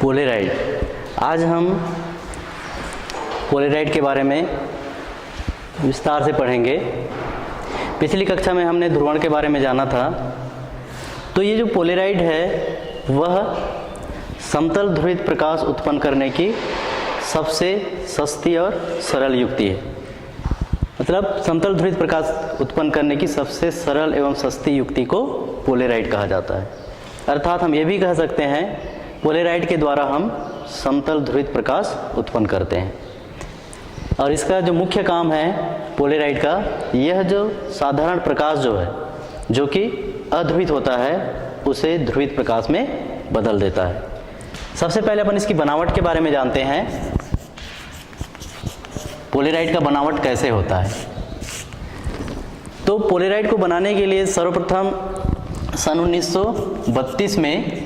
Polaroid. आज हम Polaroid के बारे में विस्तार से पढ़ेंगे। पिछली कक्षा में हमने ध्रुवण के बारे में जाना था। तो ये जो पोलेराइड है वह समतल ध्रुवित प्रकाश उत्पन्न करने की सबसे सस्ती और सरल युक्ति है। मतलब समतल ध्रुवित प्रकाश उत्पन्न करने की सबसे सरल एवं सस्ती युक्ति को पोलेराइड कहा जाता है। अर्थात हम ये भी कह सकते हैं पोलेराइड के द्वारा हम समतल ध्रुवित प्रकाश उत्पन्न करते हैं। और इसका जो मुख्य काम है पोलेराइड का, यह जो साधारण प्रकाश जो है जो कि अध्रुवित होता है उसे ध्रुवित प्रकाश में बदल देता है। सबसे पहले अपन इसकी बनावट के बारे में जानते हैं। पोलेराइड का बनावट कैसे होता है। तो पोलेराइड को बनाने के लिए सर्वप्रथम सन 1932 में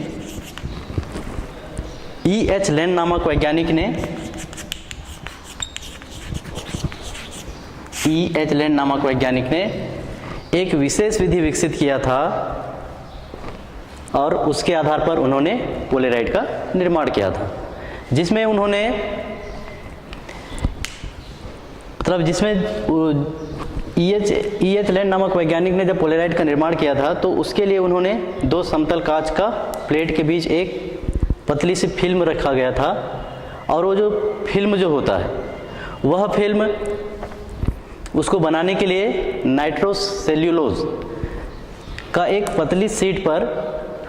E.H. लेन नामक वैज्ञानिक ने एक विशेष विधि विकसित किया था और उसके आधार पर उन्होंने पोलेराइड का निर्माण किया था, जिसमें E.H. लेन नामक वैज्ञानिक ने जब पोलेराइड का निर्माण किया था तो उसके लिए उन्होंने दो समतल कांच का प्लेट के बीच एक पतली सी फिल्म रखा गया था। और वो जो फिल्म जो होता है वह फिल्म उसको बनाने के लिए नाइट्रोसेल्यूलोज का एक पतली शीट पर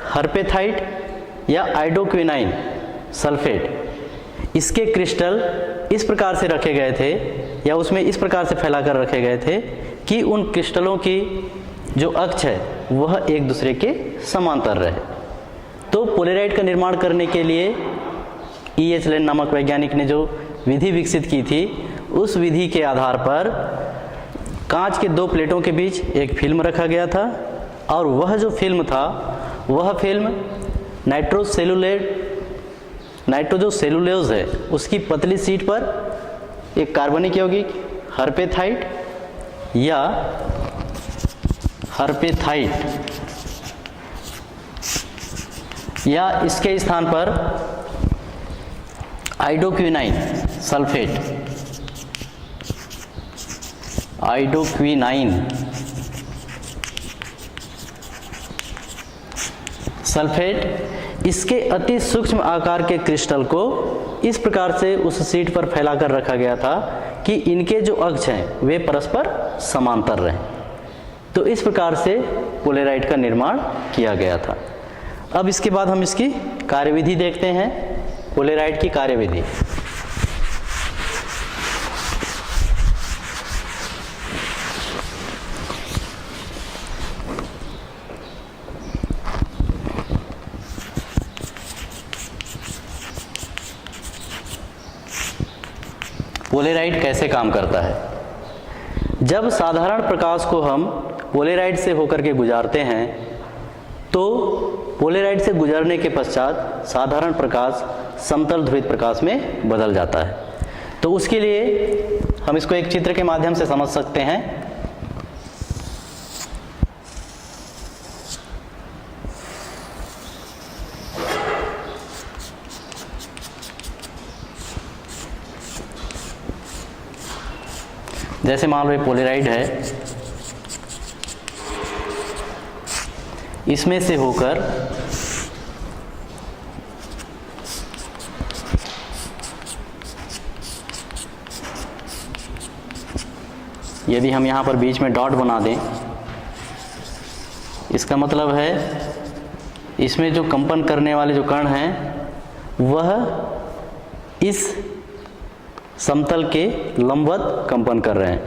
हर्पेथाइट या आइडोक्विनाइन सल्फेट इसके क्रिस्टल इस प्रकार से रखे गए थे या उसमें इस प्रकार से फैलाकर रखे गए थे कि उन क्रिस्टलों की जो अक्ष है वह एक दूसरे के समांतर रहे। तो पोलेराइड का निर्माण करने के लिए E.H. लेन नामक वैज्ञानिक ने जो विधि विकसित की थी उस विधि के आधार पर कांच के दो प्लेटों के बीच एक फिल्म रखा गया था और वह जो फिल्म था वह फिल्म नाइट्रोजोसेलुलोज है उसकी पतली शीट पर एक कार्बनिक यौगिक हर्पेथाइट या इसके स्थान पर आइडोक्विनाइन सल्फेट इसके अति सूक्ष्म आकार के क्रिस्टल को इस प्रकार से उस शीट पर फैलाकर रखा गया था कि इनके जो अक्ष हैं वे परस्पर समांतर रहें। तो इस प्रकार से पोलेराइड का निर्माण किया गया था। अब इसके बाद हम इसकी कार्यविधि देखते हैं। पोलेराइड की कार्यविधि। पोलेराइड कैसे काम करता है। जब साधारण प्रकाश को हम पोलेराइड से होकर के गुजारते हैं तो पोलेराइड से गुजरने के पश्चात साधारण प्रकाश समतल ध्रुवित प्रकाश में बदल जाता है। तो उसके लिए हम इसको एक चित्र के माध्यम से समझ सकते हैं। जैसे मान लो ये पोलेराइड है, इसमें से होकर यदि हम यहाँ पर बीच में डॉट बना दें, इसका मतलब है इसमें जो कंपन करने वाले जो कण हैं वह इस समतल के लंबवत कंपन कर रहे हैं।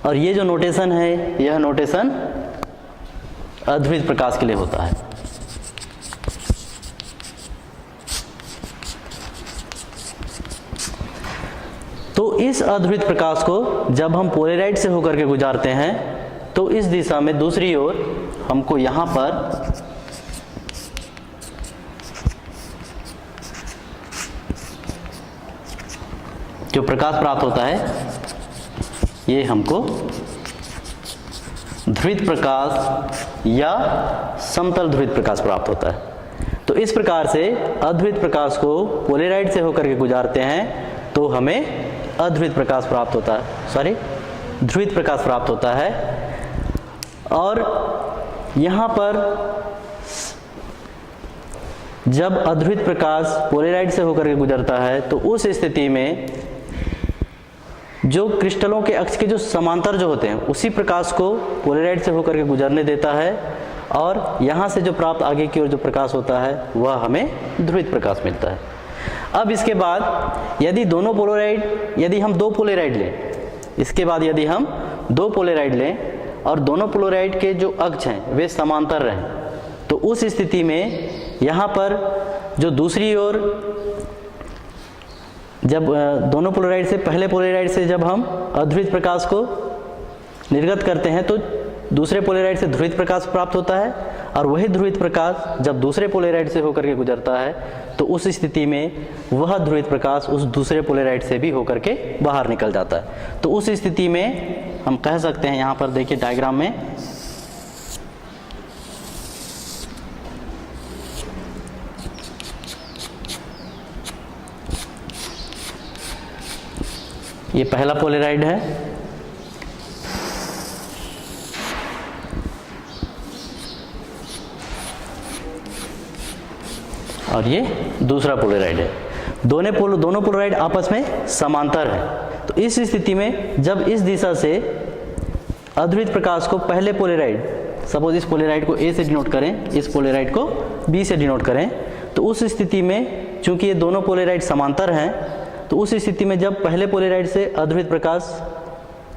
और ये जो नोटेशन है यह नोटेशन अध्रुवित प्रकाश के लिए होता है। तो इस अध्रुवित प्रकाश को जब हम पोलेराइड से होकर के गुजारते हैं तो इस दिशा में दूसरी ओर हमको यहाँ पर जो प्रकाश प्राप्त होता है ये हमको ध्रुवित प्रकाश या समतल ध्रुवित प्रकाश प्राप्त होता है। तो तो इस प्रकार से अध्रुवित प्रकाश को पोलेराइड से होकर के गुजारते हैं तो हमें अध्रुवित प्रकाश प्राप्त होता है, ध्रुवित प्रकाश प्राप्त होता है। और यहाँ पर जब अध्रुवित प्रकाश पोलेराइड से होकर के गुजरता है तो उस स्थिति में जो क्रिस्टलों के अक्ष के जो समांतर जो होते हैं उसी प्रकाश को पोलेराइड से होकर के गुजरने देता है और यहाँ से जो प्राप्त आगे की ओर जो प्रकाश होता है वह हमें ध्रुवित प्रकाश मिलता है। अब इसके बाद यदि हम दो पोलेराइड लें, इसके बाद यदि हम दो पोलेराइड लें और दोनों पोलेराइड के जो अक्ष हैं वे समांतर रहें तो उस स्थिति में यहाँ पर जो दूसरी ओर जब दोनों पोलेराइड से पहले पोलेराइड से जब हम अध्रुवित प्रकाश को निर्गत करते हैं तो दूसरे पोलेराइड से ध्रुवित प्रकाश प्राप्त होता है और वही ध्रुवित प्रकाश जब दूसरे पोलेराइड से होकर के गुजरता है तो उस स्थिति में वह ध्रुवित प्रकाश उस दूसरे पोलेराइड से भी होकर के बाहर निकल जाता है। तो उस स्थिति में हम कह सकते हैं, यहाँ पर देखिए डायग्राम में, ये पहला पोलेराइड है और ये दूसरा पोलेराइड है। दोनों पोलेराइड आपस में समांतर है। तो इस स्थिति में जब इस दिशा से अध्रुवित प्रकाश को पहले पोलेराइड, सपोज इस पोलेराइड को ए से डिनोट करें, इस पोलेराइड को बी से डिनोट करें, तो उस स्थिति में चूंकि ये दोनों पोलेराइड समांतर हैं तो उस स्थिति में जब पहले पोलेराइड से अध्रुवित प्रकाश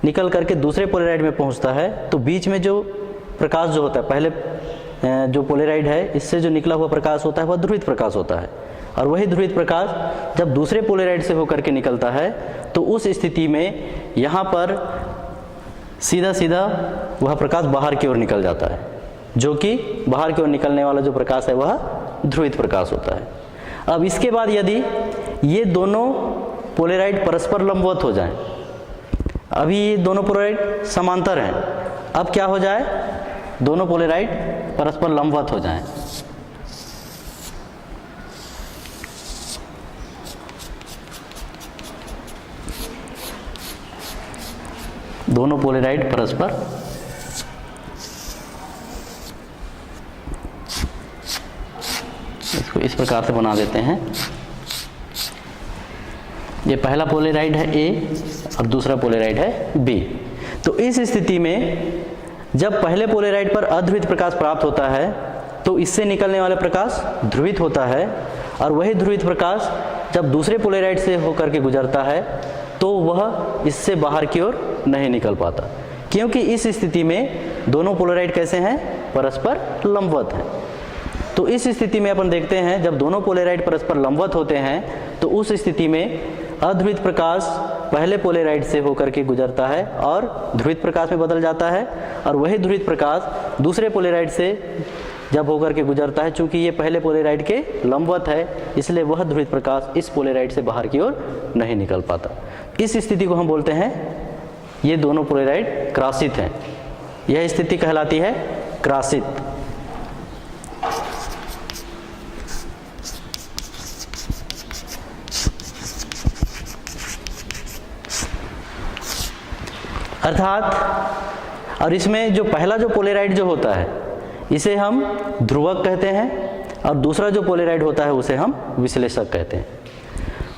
निकल करके दूसरे पोलेराइड में पहुंचता है तो बीच में जो प्रकाश जो होता है, पहले जो पोलेराइड है इससे जो निकला हुआ प्रकाश होता है वह ध्रुवित प्रकाश होता है और वही ध्रुवित प्रकाश जब दूसरे पोलेराइड से होकर के निकलता है तो उस स्थिति में यहाँ पर सीधा सीधा वह प्रकाश बाहर की ओर निकल जाता है, जो कि बाहर की ओर निकलने वाला जो प्रकाश है वह ध्रुवित प्रकाश होता है। अब इसके बाद यदि ये दोनों पोलेराइड परस्पर लंबवत हो जाएं, अभी ये दोनों पोलेराइड समांतर हैं, अब क्या हो जाए, दोनों पोलेराइड परस्पर लंबवत हो जाएं। दोनों पोलेराइड परस्पर इसको इस प्रकार से बना देते हैं। ये पहला पोलेराइड है ए और दूसरा पोलेराइड है बी। तो इस स्थिति में जब पहले पोलेराइड पर अध्रुवित प्रकाश प्राप्त होता है तो इससे निकलने वाला प्रकाश ध्रुवित होता है और वही ध्रुवित प्रकाश जब दूसरे पोलेराइड से होकर के गुजरता है तो वह इससे बाहर की ओर नहीं निकल पाता, क्योंकि इस स्थिति में दोनों पोलेराइड कैसे हैं, परस्पर लंबवत हैं। तो इस स्थिति में अपन देखते हैं जब दोनों पोलेराइड परस्पर लंबवत होते हैं तो उस स्थिति में अध्रुवित प्रकाश पहले पोलेराइड से होकर के गुजरता है और ध्रुवित प्रकाश में बदल जाता है और वही ध्रुवित प्रकाश दूसरे पोलेराइड से जब होकर के गुजरता है, चूंकि ये पहले पोलेराइड के लंबवत है इसलिए वह ध्रुवित प्रकाश इस पोलेराइड से बाहर की ओर नहीं निकल पाता। इस स्थिति को हम बोलते हैं ये दोनों पोलेराइड क्रासित हैं। यह स्थिति कहलाती है क्रासित। अर्थात और इसमें जो पहला जो पोलेराइड जो होता है इसे हम ध्रुवक कहते हैं और दूसरा जो पोलेराइड होता है उसे हम विश्लेषक कहते हैं।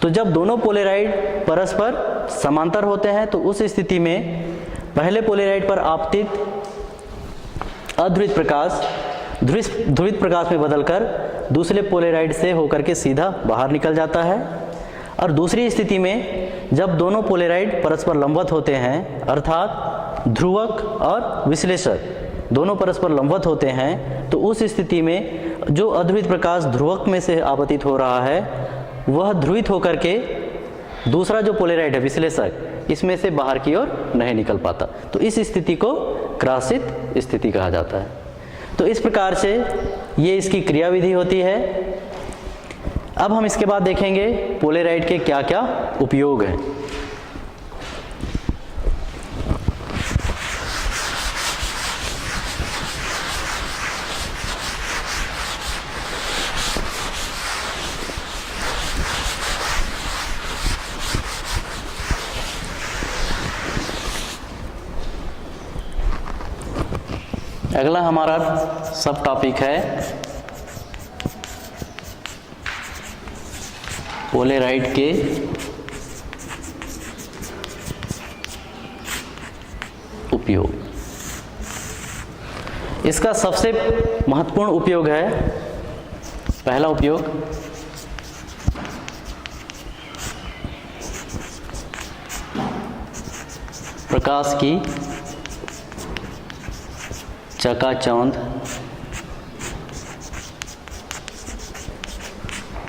तो जब दोनों पोलेराइड परस्पर समांतर होते हैं तो उस स्थिति में पहले पोलेराइड पर आपतित अध्रुवित प्रकाश ध्रुवित प्रकाश में बदलकर दूसरे पोलेराइड से होकर के सीधा बाहर निकल जाता है और दूसरी स्थिति में जब दोनों पोलेराइड परस्पर लंबवत होते हैं अर्थात ध्रुवक और विश्लेषक दोनों परस्पर लंबवत होते हैं तो उस स्थिति में जो अध्रुवित प्रकाश ध्रुवक में से आपतित हो रहा है वह ध्रुवित होकर के दूसरा जो पोलेराइड है विश्लेषक इसमें से बाहर की ओर नहीं निकल पाता। तो इस स्थिति को क्रासित स्थिति कहा जाता है। तो इस प्रकार से ये इसकी क्रियाविधि होती है। अब हम इसके बाद देखेंगे पोलेराइड के क्या क्या उपयोग हैं। अगला हमारा सब टॉपिक है पोलेराइड के उपयोग। इसका सबसे महत्वपूर्ण उपयोग है, पहला उपयोग प्रकाश की चकाचौंध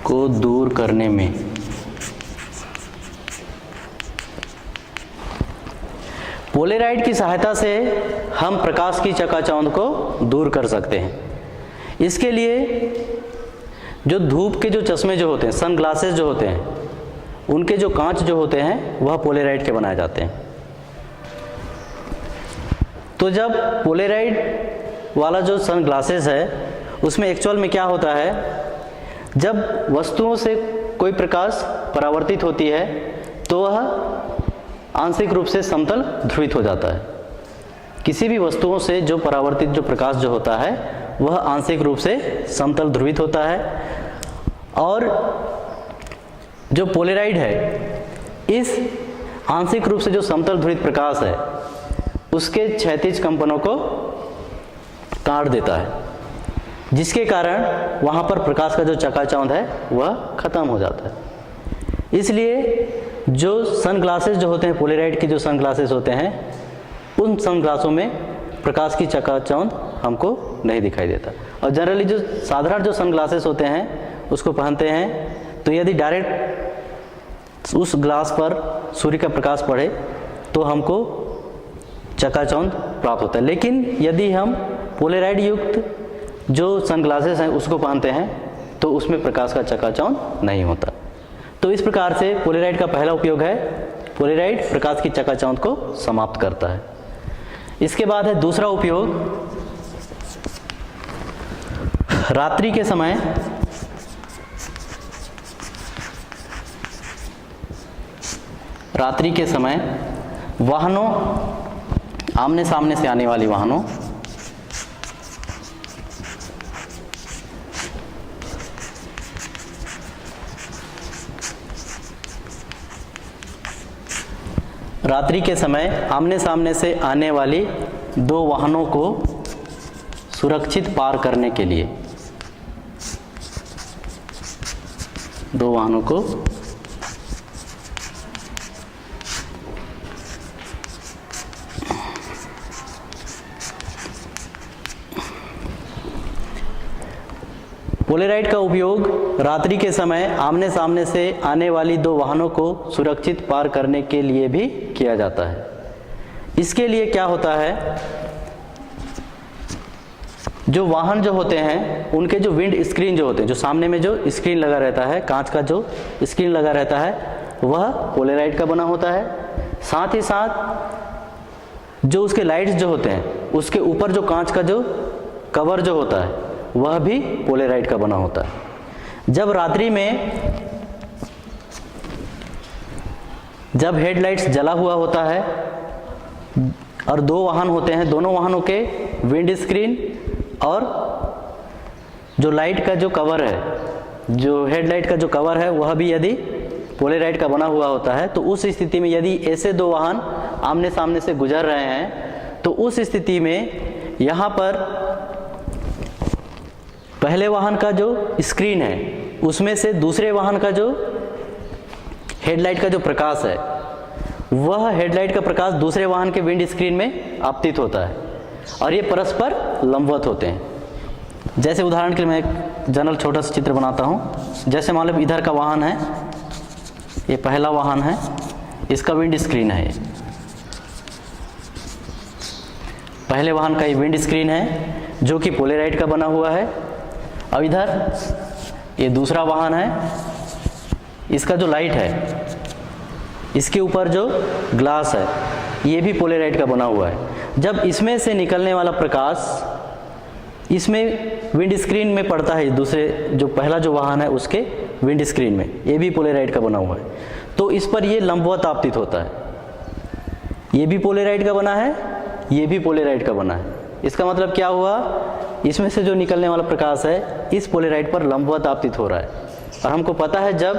को दूर करने में। पोलेराइड की सहायता से हम प्रकाश की चकाचौंध को दूर कर सकते हैं। इसके लिए जो धूप के जो चश्मे जो होते हैं, सन ग्लासेस जो होते हैं, उनके जो कांच जो होते हैं वह पोलेराइड के बनाए जाते हैं। तो जब पोलेराइड वाला जो सन ग्लासेस है उसमें एक्चुअल में क्या होता है, जब वस्तुओं से कोई प्रकाश परावर्तित होती है तो वह आंशिक रूप से समतल ध्रुवित हो जाता है। किसी भी वस्तुओं से जो परावर्तित जो प्रकाश जो होता है वह आंशिक रूप से समतल ध्रुवित होता है। और जो पोलेराइड है, इस आंशिक रूप से जो समतल ध्रुवित प्रकाश है उसके क्षैतिज कंपनों को काट देता है, जिसके कारण वहाँ पर प्रकाश का जो चकाचौंध है वह खत्म हो जाता है। इसलिए जो सन ग्लासेस जो होते हैं, पोलेराइड की जो सन ग्लासेस होते हैं, उन सन ग्लासों में प्रकाश की चकाचौंध हमको नहीं दिखाई देता। और जनरली जो साधारण जो सन ग्लासेस होते हैं उसको पहनते हैं तो यदि डायरेक्ट उस ग्लास पर सूर्य का प्रकाश पड़े तो हमको चकाचौंध प्राप्त होता है। लेकिन यदि हम पोलेराइड युक्त जो सनग्लासेस हैं उसको पहनते हैं तो उसमें प्रकाश का चकाचौंध नहीं होता। तो इस प्रकार से पोलेराइड का पहला उपयोग है, पोलेराइड प्रकाश की चकाचौंध को समाप्त करता है। इसके बाद है दूसरा उपयोग, रात्रि के समय वाहनों, आमने सामने से आने वाली वाहनों रात्रि के समय आमने सामने से आने वाली दो वाहनों को सुरक्षित पार करने के लिए, दो वाहनों को पोलेराइड का उपयोग रात्रि के समय आमने सामने से आने वाली दो वाहनों को सुरक्षित पार करने के लिए भी किया जाता है। इसके लिए क्या होता है, जो वाहन जो होते हैं उनके जो विंड स्क्रीन जो होते हैं, जो सामने में जो स्क्रीन लगा रहता है, कांच का जो स्क्रीन लगा रहता है वह पोलेराइड का बना होता है। साथ ही साथ जो उसके लाइट्स जो होते हैं उसके ऊपर जो कांच का जो कवर जो होता है वह भी पोलेराइड का बना होता है। जब रात्रि में जब हेडलाइट्स जला हुआ होता है और दो वाहन होते हैं, दोनों वाहनों के विंड स्क्रीन और जो लाइट का जो कवर है, जो हेडलाइट का जो कवर है वह भी यदि पोलेराइड का बना हुआ होता है, तो उस स्थिति में यदि ऐसे दो वाहन आमने सामने से गुजर रहे हैं तो उस स्थिति में यहाँ पर पहले वाहन का जो स्क्रीन है उसमें से दूसरे वाहन का जो हेडलाइट का जो प्रकाश है वह हेडलाइट का प्रकाश दूसरे वाहन के विंड स्क्रीन में आपतित होता है और ये परस्पर लंबवत होते हैं। जैसे उदाहरण के लिए मैं एक जनरल छोटा सा चित्र बनाता हूँ। जैसे मान लो इधर का वाहन है, ये पहला वाहन है, इसका विंड स्क्रीन है, पहले वाहन का ये विंड स्क्रीन है जो कि पोलेराइड का बना हुआ है। अब इधर ये दूसरा वाहन है, इसका जो लाइट है, इसके ऊपर जो ग्लास है ये भी पोलेराइड का बना हुआ है। जब इसमें से निकलने वाला प्रकाश इसमें विंड स्क्रीन में पड़ता है, दूसरे जो पहला जो वाहन है उसके विंड स्क्रीन में, ये भी पोलेराइड का बना हुआ है, तो इस पर ये लंबवत आपतित होता है। ये भी पोलेराइड का बना है, ये भी पोलेराइड का बना है। इसका मतलब क्या हुआ, इसमें से जो निकलने वाला प्रकाश है इस पोलेराइड पर लंबवत आपतित हो रहा है, और हमको पता है जब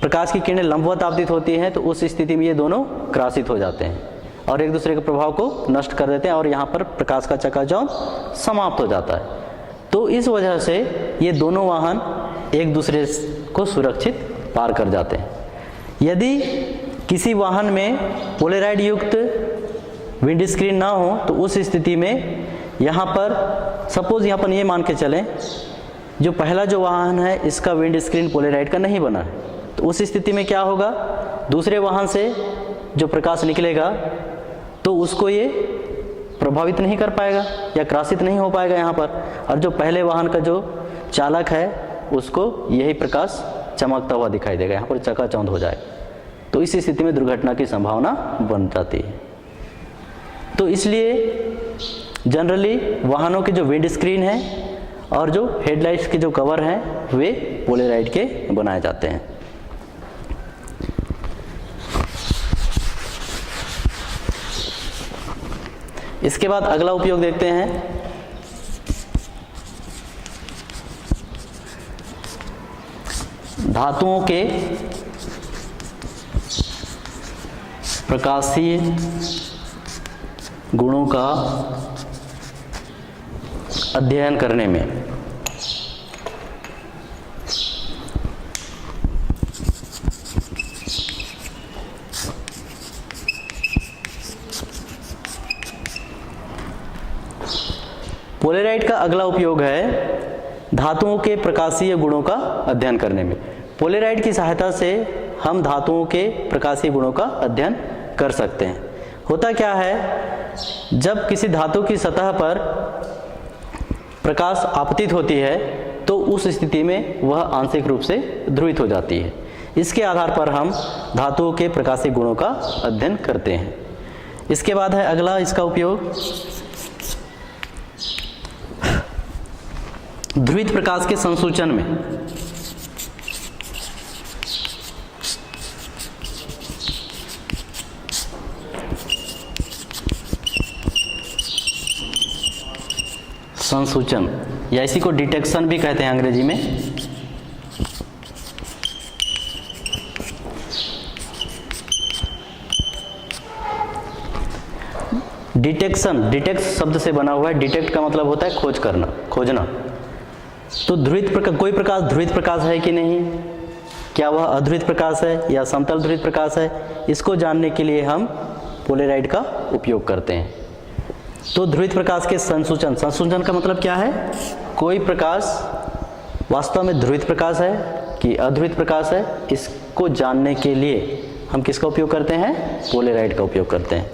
प्रकाश की किरणें लंबवत आपतित होती हैं तो उस स्थिति में ये दोनों क्रॉसित हो जाते हैं और एक दूसरे के प्रभाव को नष्ट कर देते हैं और यहाँ पर प्रकाश का चकाचौंध समाप्त हो जाता है। तो इस वजह से ये दोनों वाहन एक दूसरे को सुरक्षित पार कर जाते हैं। यदि किसी वाहन में पोलेराइड युक्त विंड स्क्रीन ना हो तो उस स्थिति में यहाँ पर सपोज यहाँ पर ये मान के चलें जो पहला जो वाहन है इसका विंड स्क्रीन पोलेराइड का नहीं बना है, तो उस स्थिति में क्या होगा, दूसरे वाहन से जो प्रकाश निकलेगा तो उसको ये प्रभावित नहीं कर पाएगा या क्रॉसित नहीं हो पाएगा यहाँ पर, और जो पहले वाहन का जो चालक है उसको यही प्रकाश चमकता हुआ दिखाई देगा, यहाँ पर चकाचौंध हो जाएगा। तो इस स्थिति में दुर्घटना की संभावना बन जाती है। तो इसलिए जनरली वाहनों के जो विंड स्क्रीन है और जो हेडलाइट्स के जो कवर हैं वे पोलेराइड के बनाए जाते हैं। इसके बाद अगला उपयोग देखते हैं, धातुओं के प्रकाशीय गुणों का अध्ययन करने में। पोलेराइड का अगला उपयोग है धातुओं के प्रकाशीय गुणों का अध्ययन करने में। पोलेराइड की सहायता से हम धातुओं के प्रकाशीय गुणों का अध्ययन कर सकते हैं। होता क्या है, जब किसी धातु की सतह पर प्रकाश आपतित होती है तो उस स्थिति में वह आंशिक रूप से ध्रुवित हो जाती है। इसके आधार पर हम धातुओं के प्रकाशीय गुणों का अध्ययन करते हैं। इसके बाद है अगला इसका उपयोग ध्रुवित प्रकाश के संसूचन में। संसूचन या इसी को डिटेक्शन भी कहते हैं अंग्रेजी में। डिटेक्शन, डिटेक्ट शब्द से बना हुआ है। डिटेक्ट का मतलब होता है खोज करना, खोजना। तो ध्रुवित प्रकाश, कोई प्रकाश ध्रुवित प्रकाश है कि नहीं, क्या वह अध्रुवित प्रकाश है या समतल ध्रुवित प्रकाश है, इसको जानने के लिए हम पोलेराइड का उपयोग करते हैं। तो ध्रुवित प्रकाश के संसूचन, संसूचन का मतलब क्या है, कोई प्रकाश वास्तव में ध्रुवित प्रकाश है कि अध्रुवित प्रकाश है, इसको जानने के लिए हम किसका उपयोग करते हैं, पोलेराइड का उपयोग करते हैं।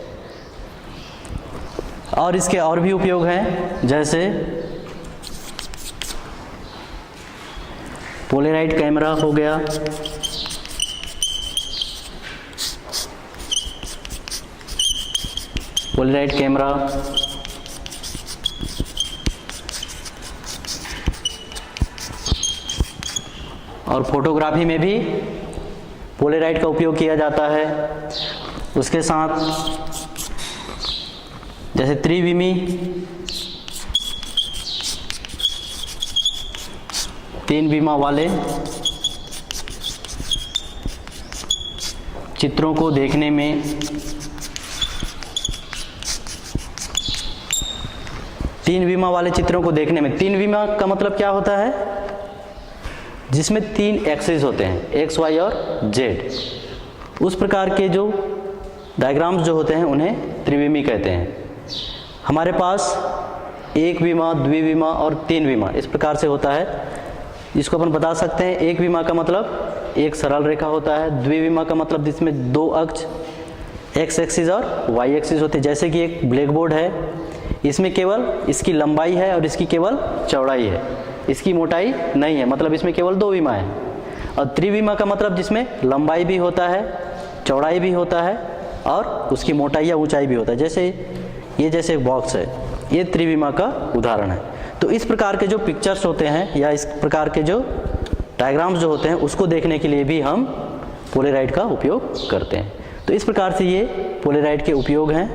और इसके और भी उपयोग हैं, जैसे पोलेराइड कैमरा हो गया, पोलेराइड कैमरा, और फोटोग्राफी में भी पोलेराइड का उपयोग किया जाता है। उसके साथ जैसे त्रिविमी, तीन विमा वाले चित्रों को देखने में तीन विमा वाले चित्रों को देखने में, तीन विमा का मतलब क्या होता है, जिसमें तीन एक्सिस होते हैं, एक्स वाई और जेड। उस प्रकार के जो डायग्राम्स जो होते हैं उन्हें त्रिविमी कहते हैं। हमारे पास एक विमा, द्विविमा और तीन विमा इस प्रकार से होता है। इसको अपन बता सकते हैं, एक विमा का मतलब एक सरल रेखा होता है, द्विविमा का मतलब जिसमें दो अक्ष एक्स एक्सिस और वाई एक्सिस होते हैं। जैसे कि एक ब्लैक बोर्ड है, इसमें केवल इसकी लंबाई है और इसकी केवल चौड़ाई है, इसकी मोटाई नहीं है, मतलब इसमें केवल दो विमा है। और त्रिविमा का मतलब जिसमें लंबाई भी होता है, चौड़ाई भी होता है और उसकी मोटाई या ऊंचाई भी होता है। जैसे ये जैसे बॉक्स है, ये त्रिविमा का उदाहरण है। तो इस प्रकार के जो पिक्चर्स होते हैं या इस प्रकार के जो डायग्राम्स जो होते हैं उसको देखने के लिए भी हम पोलेराइड का उपयोग करते हैं। तो इस प्रकार से ये पोलेराइड के उपयोग हैं।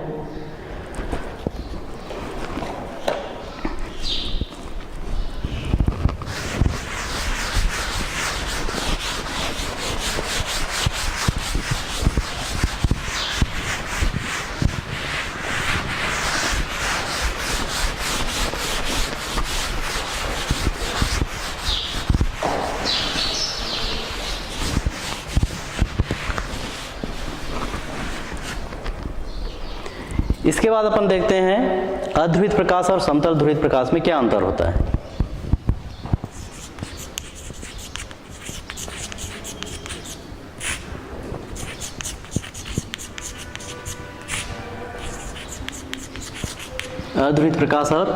इसके बाद अपन देखते हैं अध्रुवित प्रकाश और समतल ध्रुवित प्रकाश में क्या अंतर होता है। अध्रुवित प्रकाश और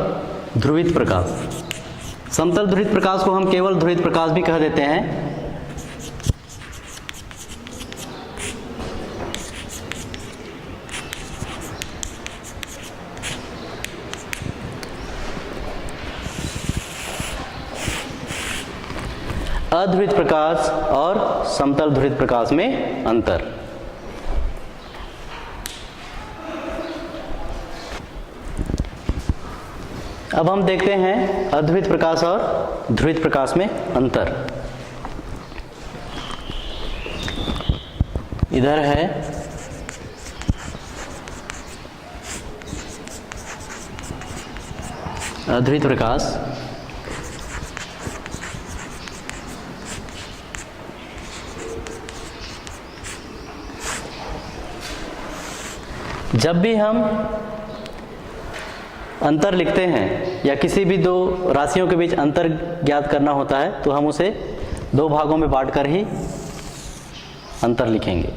ध्रुवित प्रकाश। समतल ध्रुवित प्रकाश को हम केवल ध्रुवित प्रकाश भी कह देते हैं। अध्रुवित प्रकाश और समतल ध्रुवित प्रकाश में अंतर। अब हम देखते हैं अध्रुवित प्रकाश और ध्रुवित प्रकाश में अंतर। इधर है अध्रुवित प्रकाश, जब भी हम अंतर लिखते हैं या किसी भी दो राशियों के बीच अंतर ज्ञात करना होता है तो हम उसे दो भागों में बांटकर ही अंतर लिखेंगे,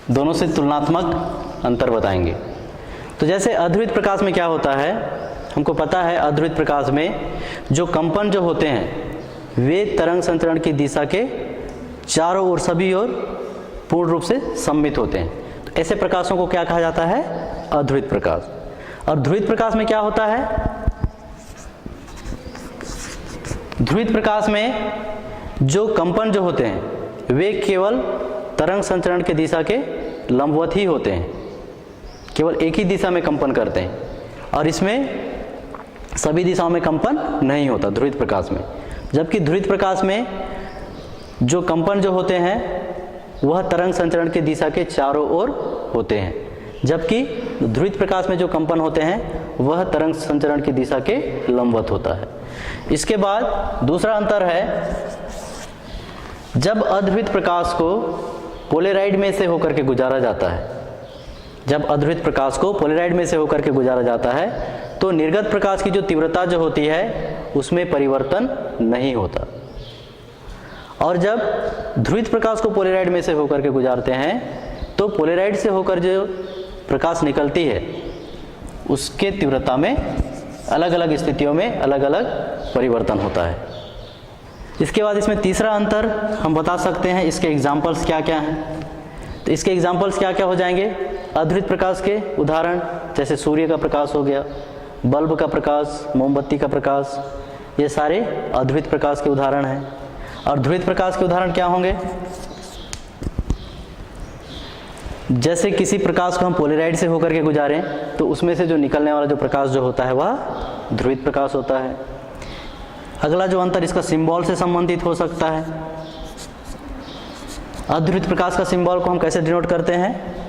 दोनों से तुलनात्मक अंतर बताएंगे। तो जैसे अध्रुवित प्रकाश में क्या होता है, हमको पता है अध्रुवित प्रकाश में जो कंपन जो होते हैं वे तरंग संचरण की दिशा के चारों ओर सभी ओर पूर्ण रूप से सम्मित होते हैं। तो ऐसे प्रकाशों को क्या कहा जाता है, अध्रुवित प्रकाश। और ध्रुवित प्रकाश में क्या होता है, ध्रुवित प्रकाश में जो कंपन जो होते हैं वे केवल तरंग संचरण के दिशा के लंबवत ही होते हैं, केवल एक ही दिशा में कंपन करते हैं और इसमें सभी दिशाओं में कंपन नहीं होता ध्रुवित प्रकाश में। जबकि ध्रुवित प्रकाश में जो कंपन जो होते हैं वह तरंग संचरण की दिशा के चारों ओर होते हैं, जबकि ध्रुवित प्रकाश में जो कंपन होते हैं वह तरंग संचरण की दिशा के लंबवत होता है। इसके बाद दूसरा अंतर है, जब अध्रुवित प्रकाश को पोलेराइड में से होकर के गुजारा जाता है, जब अध्रुवित प्रकाश को पोलेराइड में से होकर के गुजारा जाता है तो निर्गत प्रकाश की जो तीव्रता जो होती है उसमें परिवर्तन नहीं होता। और जब ध्रुवित प्रकाश को पोलेराइड में से होकर के गुजारते हैं तो पोलेराइड से होकर जो प्रकाश निकलती है उसके तीव्रता में अलग अलग स्थितियों में अलग अलग परिवर्तन होता है। इसके बाद इसमें तीसरा अंतर हम बता सकते हैं, इसके एग्जाम्पल्स क्या क्या हैं। तो इसके एग्जाम्पल्स क्या क्या हो जाएंगे, अध्रुवित प्रकाश के उदाहरण जैसे सूर्य का प्रकाश हो गया, बल्ब का प्रकाश, मोमबत्ती का प्रकाश, ये सारे अध्रुवित प्रकाश के उदाहरण हैं। और ध्रुवित प्रकाश के उदाहरण क्या होंगे, जैसे किसी प्रकाश को हम पोलेराइड से होकर के गुजारें तो उसमें से जो निकलने वाला जो प्रकाश जो होता है वह ध्रुवित प्रकाश होता है। अगला जो अंतर इसका सिंबल से संबंधित हो सकता है। अध्रुवित प्रकाश का सिंबल को हम कैसे डिनोट करते हैं,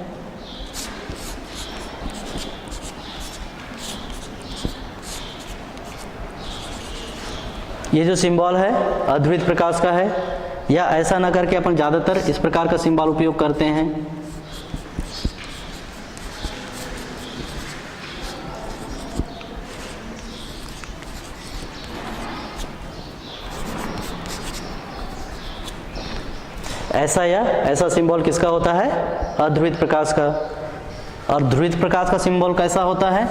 ये जो सिंबल है अध्रुवित प्रकाश का है, या ऐसा ना करके अपन ज़्यादातर इस प्रकार का सिंबल उपयोग करते हैं। ऐसा या ऐसा सिंबल किसका होता है, अध्रुवित प्रकाश का। और ध्रुवित प्रकाश का सिंबल कैसा होता है,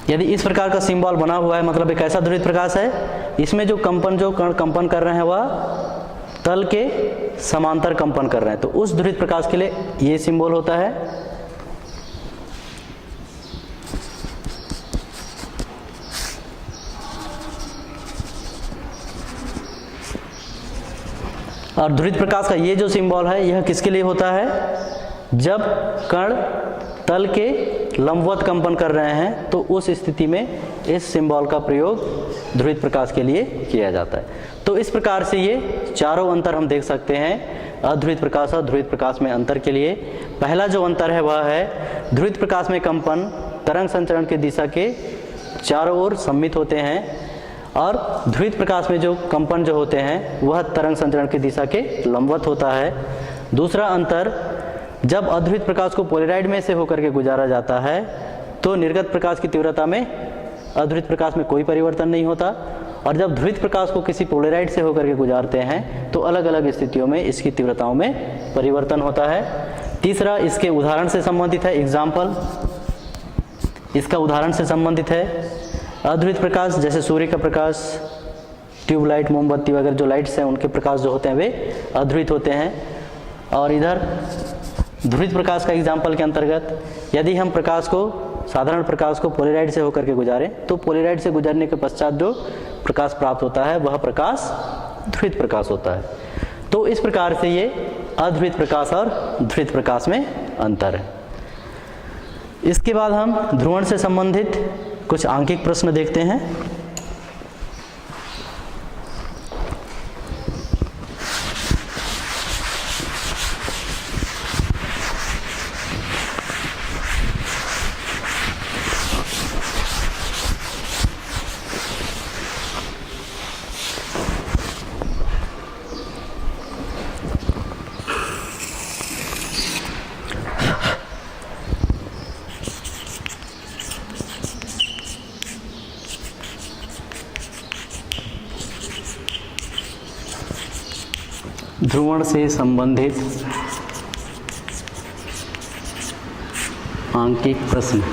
यदि इस प्रकार का सिंबल बना हुआ है मतलब एक ऐसा ध्रुवित प्रकाश है इसमें जो कण कंपन कर रहे हैं वह तल के समांतर कंपन कर रहे हैं, तो उस ध्रुवित प्रकाश के लिए ये सिंबल होता है। और ध्रुवित प्रकाश का ये जो सिंबल है यह किसके लिए होता है, जब कण तल के लंबवत कंपन कर रहे हैं तो उस स्थिति में इस सिंबल का प्रयोग ध्रुवित प्रकाश के लिए किया जाता है। तो इस प्रकार से ये चारों अंतर हम देख सकते हैं अध्रुवित प्रकाश और ध्रुवित प्रकाश में अंतर के लिए। पहला जो अंतर है वह है ध्रुवित प्रकाश में कंपन तरंग संचरण की दिशा के चारों ओर सम्मित होते हैं और ध्रुवित प्रकाश में जो कंपन जो होते हैं वह तरंग संचरण की दिशा के लंबवत होता है। दूसरा अंतर, जब अध्रुवित प्रकाश को पोलेराइड में से होकर के गुजारा जाता है तो निर्गत प्रकाश की तीव्रता में अध्रुवित प्रकाश में कोई परिवर्तन नहीं होता, और जब ध्रुवित प्रकाश को किसी पोलेराइड से होकर के गुजारते हैं तो अलग अलग स्थितियों में इसकी तीव्रताओं में परिवर्तन होता है। तीसरा, इसके उदाहरण से संबंधित है, एग्जाम्पल, इसका उदाहरण से संबंधित है। अध्रुवित प्रकाश जैसे सूर्य का प्रकाश, ट्यूबलाइट, मोमबत्ती वगैरह जो लाइट्स हैं उनके प्रकाश जो होते हैं वे अध्रुवित होते हैं। और इधर ध्रुवित प्रकाश का एग्जाम्पल के अंतर्गत यदि हम प्रकाश को, साधारण प्रकाश को पोलेराइड से होकर के गुजारें तो पोलेराइड से गुजरने के पश्चात जो प्रकाश प्राप्त होता है वह प्रकाश ध्रुवित प्रकाश होता है। तो इस प्रकार से ये अध्रुवित प्रकाश और ध्रुवित प्रकाश में अंतर है। इसके बाद हम ध्रुवण से संबंधित कुछ आंकिक प्रश्न देखते हैं। ध्रुवण से संबंधित आंकिक प्रश्न।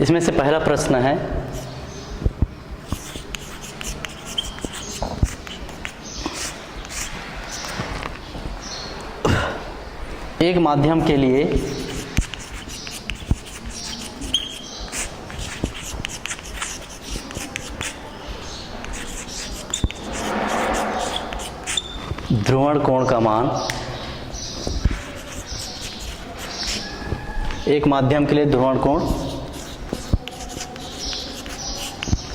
इसमें से पहला प्रश्न है, एक माध्यम के लिए ध्रुवण कोण का मान, एक माध्यम के लिए ध्रुवण कोण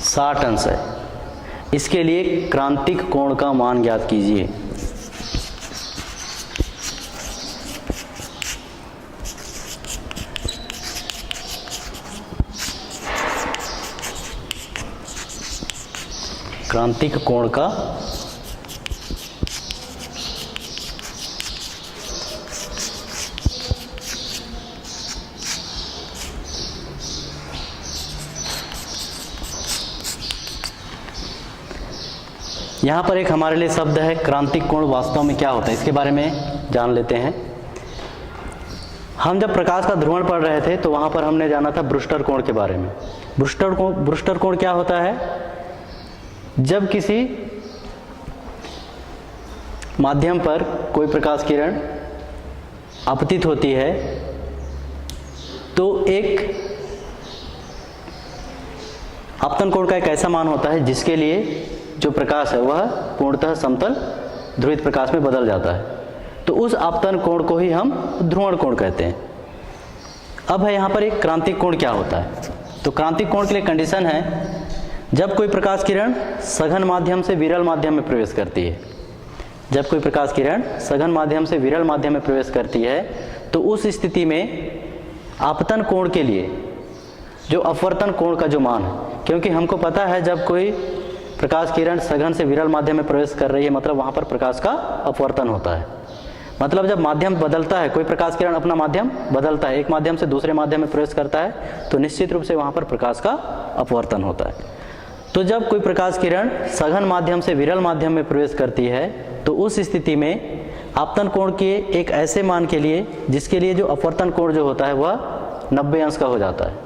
60 अंश है। इसके लिए क्रांतिक कोण का मान ज्ञात कीजिए। क्रांतिक कोण का यहाँ पर एक हमारे लिए शब्द है क्रांतिक कोण। वास्तव में क्या होता है इसके बारे में जान लेते हैं। हम जब प्रकाश का ध्रुवण पढ़ रहे थे तो वहाँ पर हमने जाना था ब्रूस्टर कोण के बारे में। ब्रूस्टर कोण क्या होता है? जब किसी माध्यम पर कोई प्रकाश किरण आपतित होती है तो एक आपतन कोण का एक ऐसा मान होता है जिसके लिए जो प्रकाश है वह पूर्णतः समतल ध्रुवित प्रकाश में बदल जाता है। तो उस आपतन कोण को ही हम ध्रुवण कोण कहते हैं। अब है यहाँ पर एक क्रांतिक कोण क्या होता है। तो क्रांतिक कोण के लिए कंडीशन है, जब कोई प्रकाश किरण सघन माध्यम से विरल माध्यम में प्रवेश करती है, जब कोई प्रकाश किरण सघन माध्यम से विरल माध्यम में प्रवेश करती है तो उस स्थिति में आपतन कोण के लिए जो अपवर्तन कोण का जो मान है, क्योंकि हमको पता है जब कोई प्रकाश किरण सघन से विरल माध्यम में प्रवेश कर रही है मतलब वहाँ पर प्रकाश का अपवर्तन होता है। मतलब जब माध्यम बदलता है, कोई प्रकाश किरण अपना माध्यम बदलता है, एक माध्यम से दूसरे माध्यम में प्रवेश करता है तो निश्चित रूप से वहाँ पर प्रकाश का अपवर्तन होता है। तो जब कोई प्रकाश किरण सघन माध्यम से विरल माध्यम में प्रवेश करती है तो उस स्थिति में आपतन कोण के एक ऐसे मान के लिए जिसके लिए जो अपवर्तन कोण जो होता है वह 90 अंश का हो जाता है।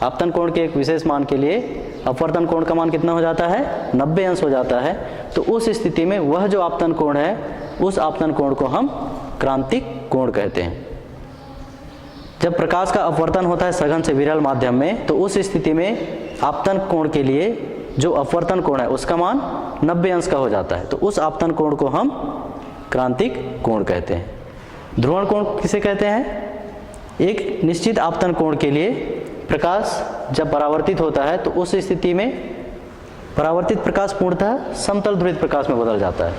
आपतन कोण के एक विशेष मान के लिए अपवर्तन कोण का मान कितना हो जाता है? 90 अंश हो जाता है। तो उस स्थिति में वह जो आपतन कोण है उस आपतन कोण को हम क्रांतिक कोण कहते हैं। जब प्रकाश का अपवर्तन होता है सघन से विरल माध्यम में तो उस स्थिति में आपतन कोण के लिए जो अपवर्तन कोण है उसका मान 90 अंश का हो जाता है। तो उस आपतन कोण को हम क्रांतिक कोण कहते हैं। ध्रुवण कोण किसे कहते हैं? एक निश्चित आपतन कोण के लिए प्रकाश जब परावर्तित होता है तो उस स्थिति में परावर्तित प्रकाश पूर्णतः समतल ध्रुवित प्रकाश में बदल जाता है।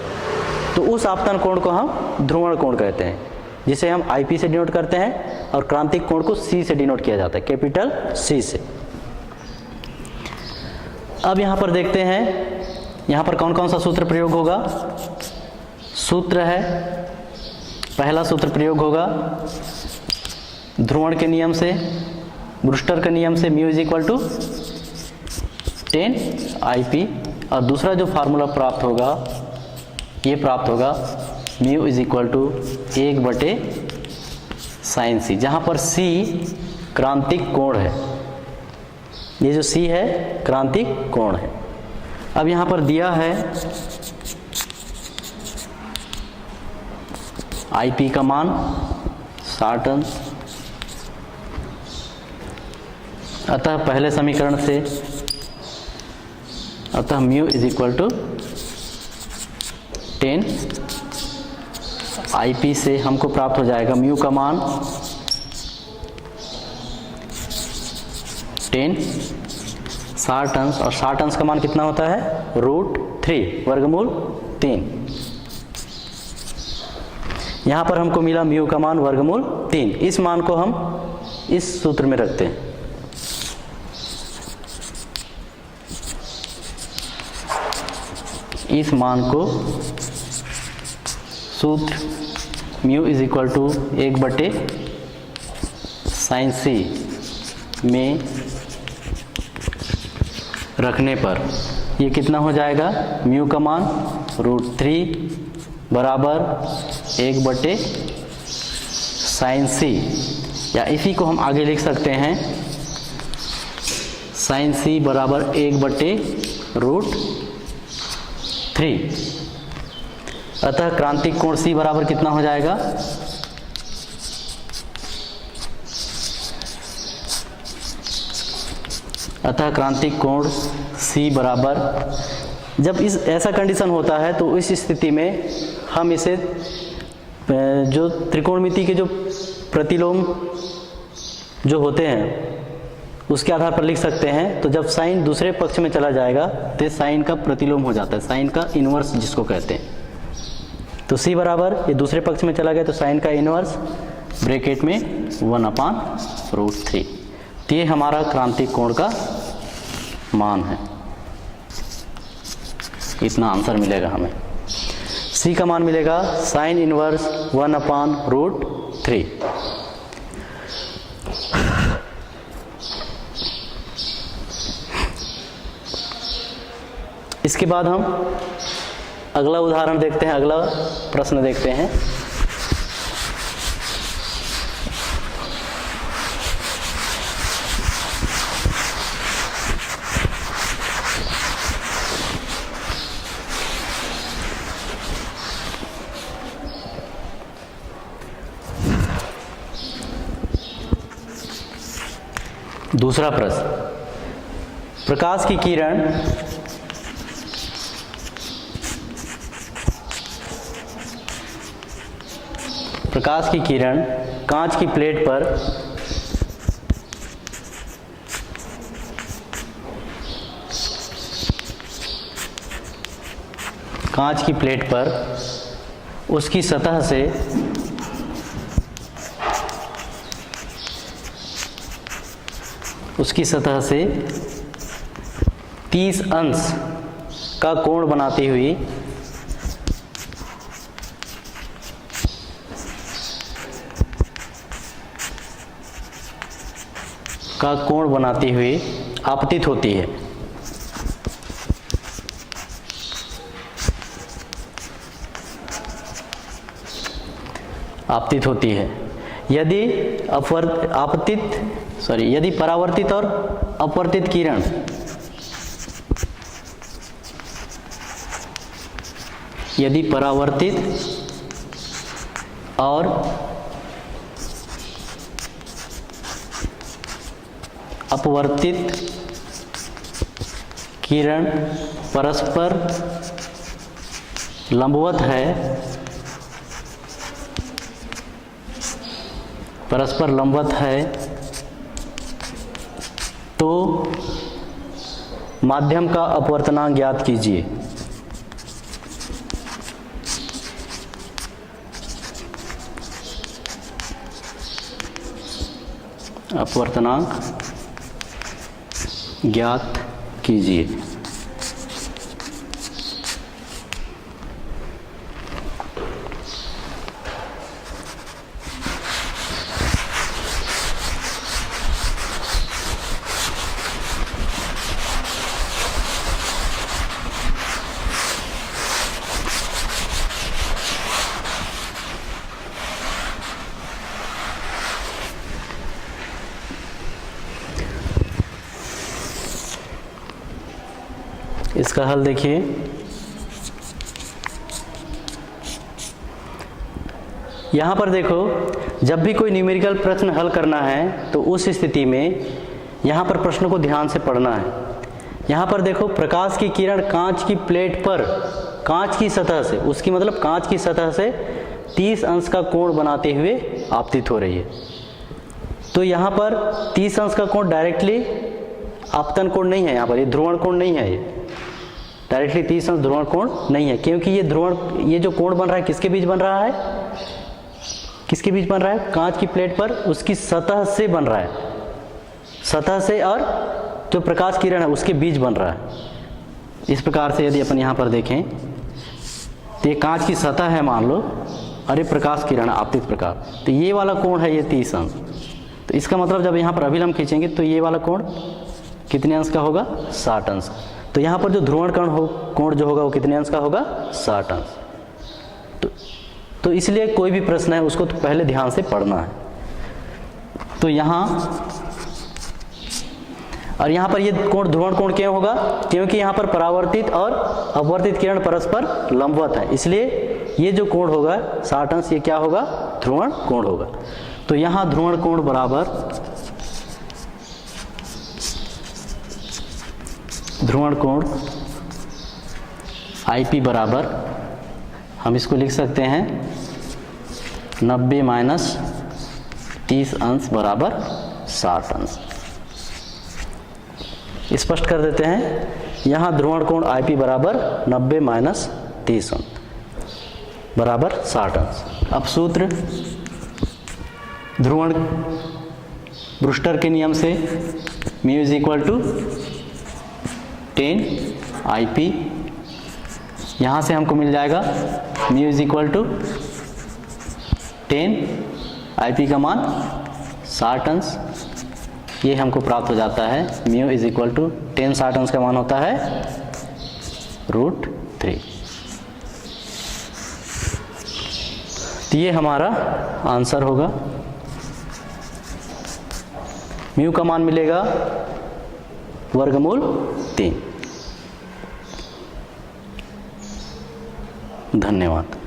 तो उस आपतन कोण को हम ध्रुवण कोण कहते हैं। जिसे हम IP से डिनोट करते हैं, और क्रांतिक कोण को C से डिनोट किया जाता है, कैपिटल C से। अब यहाँ पर देखते हैं यहाँ पर कौन कौन सा सूत्र प्रयोग होगा। सूत्र है, पहला सूत्र प्रयोग होगा ध्रुवण के नियम से, ब्रूस्टर के नियम से, mu is equal to 10IP, और दूसरा जो फार्मूला प्राप्त होगा ये प्राप्त होगा mu is equal to 1/sin c, जहाँ पर C क्रांतिक कोण है। ये जो C है क्रांतिक कोण है। अब यहाँ पर दिया है IP का मान 60 अंश, अतः पहले समीकरण से अतः mu is equal to 10IP से हमको प्राप्त हो जाएगा म्यू का मान 10, 60 अंश, और 60 अंश का मान कितना होता है √3 वर्गमूल 3। यहाँ पर हमको मिला म्यू का मान वर्गमूल 3। इस मान को हम इस सूत्र में रखते हैं। इस मान को सूत्र mu is equal to 1/sin c में रखने पर ये कितना हो जाएगा, म्यू का मान √3 बराबर 1/sin c, या इसी को हम आगे लिख सकते हैं sin c बराबर 1/√3। अतः क्रांतिक कोण C बराबर कितना हो जाएगा, अतः क्रांतिक कोण C बराबर, जब इस ऐसा कंडीशन होता है तो इस स्थिति में हम इसे जो त्रिकोणमिति के जो प्रतिलोम जो होते हैं उसके आधार पर लिख सकते हैं। तो जब साइन दूसरे पक्ष में चला जाएगा तो साइन का प्रतिलोम हो जाता है, साइन का इनवर्स जिसको कहते हैं। तो C बराबर ये दूसरे पक्ष में चला गया तो साइन का इनवर्स ब्रैकेट में 1/√3। तो ये हमारा क्रांतिक कोण का मान है। इतना आंसर मिलेगा हमें। C का मान मिलेगा साइन इनवर्स 1/√3। इसके बाद हम अगला उदाहरण देखते हैं, अगला प्रश्न देखते हैं। दूसरा प्रश्न, प्रकाश की किरण कांच की प्लेट पर उसकी सतह से उसकी सतह से 30 अंश का कोण बनाती हुई आपतित होती है। यदि परावर्तित और अपवर्तित किरण और अपवर्तित किरण परस्पर लंबवत है तो माध्यम का अपवर्तनांक ज्ञात कीजिए। अपवर्तनांक ज्ञात कीजिए। इसका हल देखिए, यहाँ पर देखो, जब भी कोई न्यूमेरिकल प्रश्न हल करना है तो उस स्थिति में यहाँ पर प्रश्न को ध्यान से पढ़ना है। यहाँ पर देखो, प्रकाश की किरण कांच की प्लेट पर कांच की सतह से, उसकी मतलब कांच की सतह से 30 अंश का कोण बनाते हुए आपतित हो रही है। तो यहाँ पर 30 अंश का कोण डायरेक्टली आपतन कोण नहीं है, यहाँ पर ये ध्रुवण कोण नहीं है, ये डायरेक्टली 30 अंश ध्रुवण कोण नहीं है, क्योंकि ये जो कोण बन रहा है किसके बीच बन रहा है, किसके बीच बन रहा है, कांच की प्लेट पर उसकी सतह से बन रहा है, सतह से और जो प्रकाश किरण है उसके बीच बन रहा है। इस प्रकार से यदि अपन यहाँ पर देखें तो ये कांच की सतह है मान लो, और ये प्रकाश किरण आपतित प्रकाश, तो ये वाला कोण है ये 30 अंश। तो इसका मतलब जब यहाँ पर अभिलंब खींचेंगे तो ये वाला कोण कितने अंश का होगा, 60 अंश। तो यहाँ पर जो ध्रुवण कोण जो होगा वो कितने अंश का होगा, 60 अंश। तो इसलिए कोई भी प्रश्न है उसको तो पहले ध्यान से पढ़ना है। तो यहाँ और यहाँ पर ये कोण ध्रुवण कोण क्यों होगा, क्योंकि यहाँ पर परावर्तित और अपवर्तित किरण परस्पर लंबवत है, इसलिए ये जो कोण होगा 60 अंश, ये क्या होगा, ध्रुवण कोण होगा। तो यहाँ ध्रुवण कोण बराबर ध्रुवण कोण IP बराबर, हम इसको लिख सकते हैं 90 माइनस 30 अंश बराबर 60 अंश। स्पष्ट कर देते हैं, यहाँ ध्रुवण कोण IP बराबर 90 माइनस 30 अंश बराबर 60 अंश। अब सूत्र ध्रुवण ब्रूस्टर के नियम से μ इज इक्वल टू 10 IP, यहाँ से हमको मिल जाएगा μ इज इक्वल टू 10 IP का मान 60 अंश, ये हमको प्राप्त हो जाता है। μ इज इक्वल टू 10 60 अंश का मान होता है √3। तो ये हमारा आंसर होगा। μ का मान मिलेगा वर्गमूल 3। धन्यवाद।